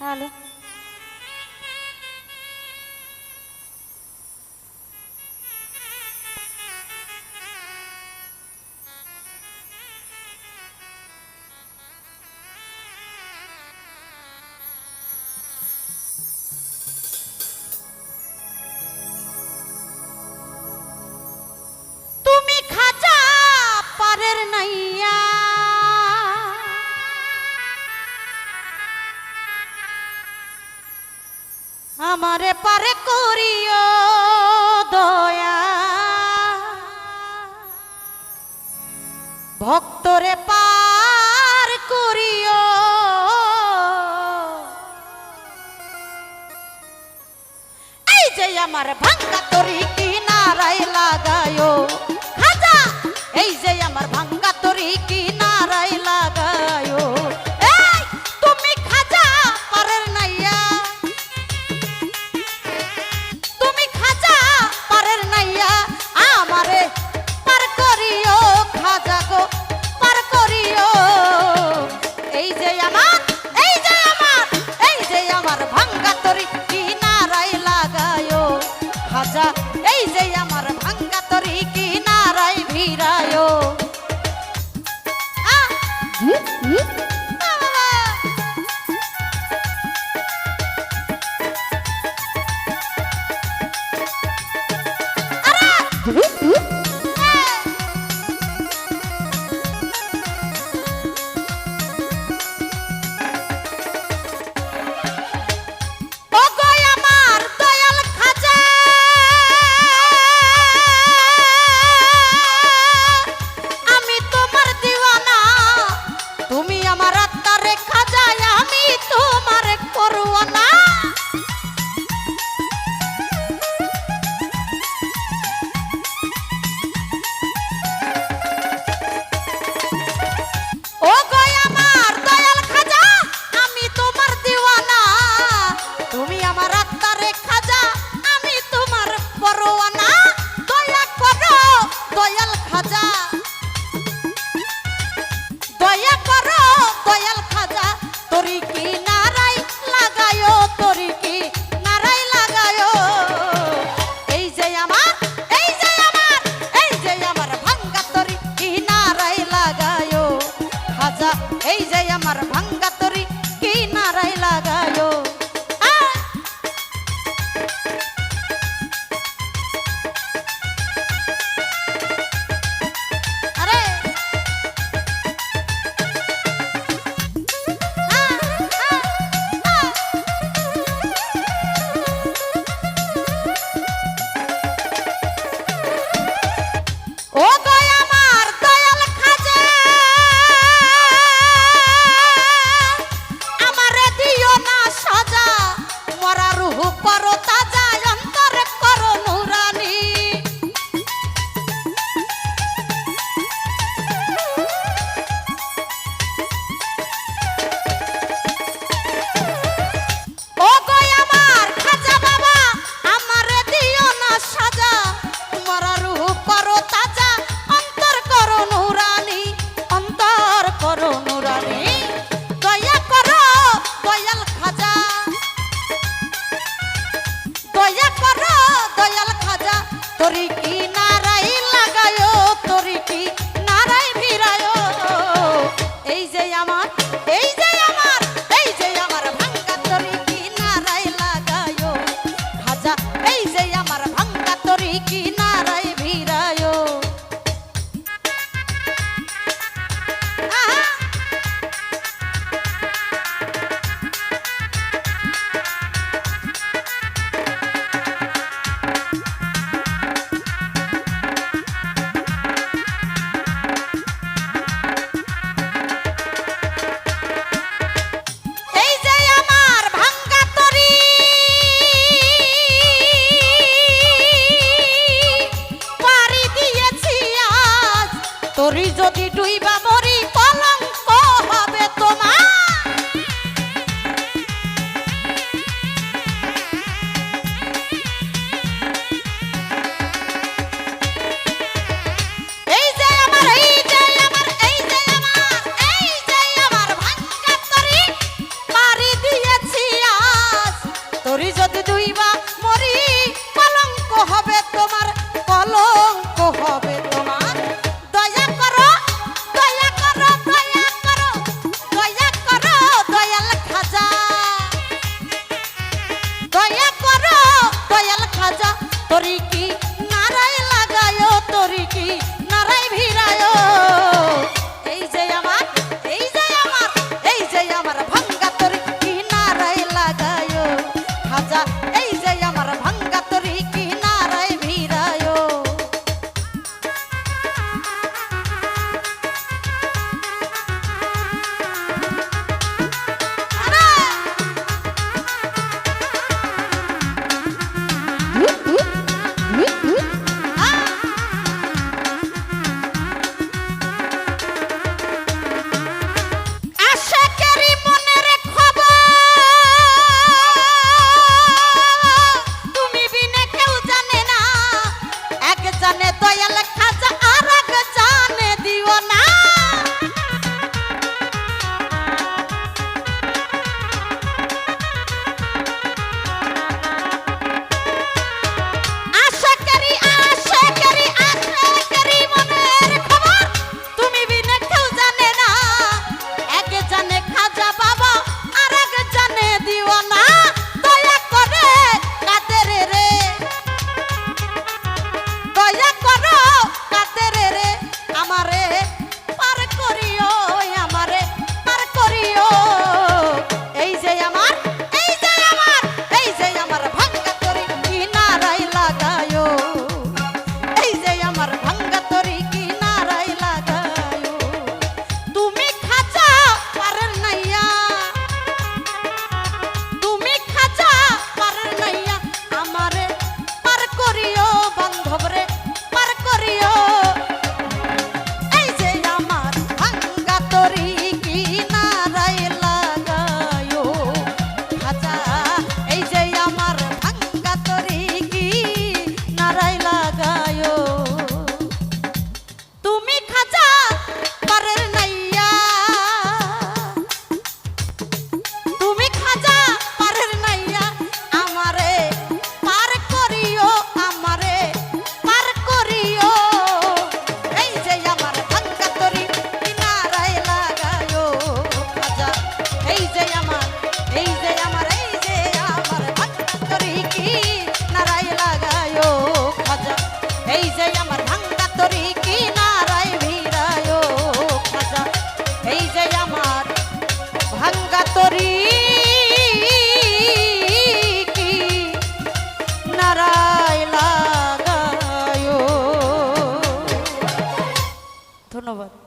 Hello. তুমি খাজা পারের নাইয়া আমারে পারে করিও দয়া, ভক্তরে পার করিও। এই যে আমার ভাঙ্গা তরি কিনারায় লাগায়ো খাজা, এই যে আমার ভাঙ্গা তরি কিনারায় লাগায়ো। এই তুমি খাজা পারের নাইয়া, তুমি খাজা পারের নাইয়া আমারে পার করিও খাজা গো, পার করিও। এই যে আমার, এই যে আমার, এই যে আমার ভাঙ্গা তরি কিনারায় লাগায়ো খাজা, এই যে আমার ভাঙ্গা তরি কিনারায় ভিড়ায়ো। এই যে আমার ভাঙ্গা তরি কিনারায় লাগায়ো। আরে ও তরি কিনারায় লাগায়ো, তরি কিনারায় ভিড়ায়ো। এই যে আমার, এই যে আমার, এই যে আমার ভাঙ্গা তরি কিনারায় লাগায়ো খাজা, এই যে আমার ভাঙ্গা তরি কিনারায় ভিড়ায়ো। তরি যদি ডুইবা মরি কলঙ্ক হবে তোমার। এই যে আমার, এই যে আমার, এই যে আমার, এই যে আমার ভাঙ্গা তরি পারি দিয়েছি তোরি কি নারাই লাগায় তোরি কি নারাই ভিড়ায় এই যে আমার এই যে আমার এই যে আমার ভাঙ্গা তোরি কি নারাই লাগায় খাজা এই যে আমার ভাঙ্গা তোরি কি নারাই ভিড়ায় আশাকেরি মনের খবর তুমি বিনে কেউ জানে না এক জানে দয়াল খাজা আর এক জানে দিও না আশাকেরি আশাকেরি আশাকেরি মনের খবর তুমি বিনে কেউ জানে না এক জানে খাজা বাবা আর এক জানে দিও না দয়া করে কাদের রে দয়া করো কাদের রে আমারে পার করিও আমারে পার করিও এই যে আমার এই যে আমার এই যে আমার ভাঙ্গা তরি কি নারাই লাগায়ো এই যে আমার ভাঙ্গা তরি কি নারাই লাগায়ো তুমি খাজা পারের নাইয়া তুমি খাজা পারের নাইয়া আমারে পার করিও বান্ধব রে পার করিও এই যে আমার ভাঙ্গা তরি কি নারাই লাগায়ো খাজা এই যে আমার ভাঙ্গা তরি কি নারাই লাগায়ো তুমি খাজা পারের নাইয়া তুমি খাজা পারের নাইয়া আমারে পার করিও আমারে পার করিও এই যে আমার ভাঙ্গা তরি কি নারাই লাগায়ো খাজা এই যে আমার এই যে আমার এই যে আমার ভাঙ্গা তরি কি নারাই লাগায়ো খাজা এই যে আমার ভাঙ্গা তরি কি নারাই ভিড়ায়ো খাজা এই যে আমার ভাঙ্গা তরি কি নারাই লাগায়ো ধন্যবাদ।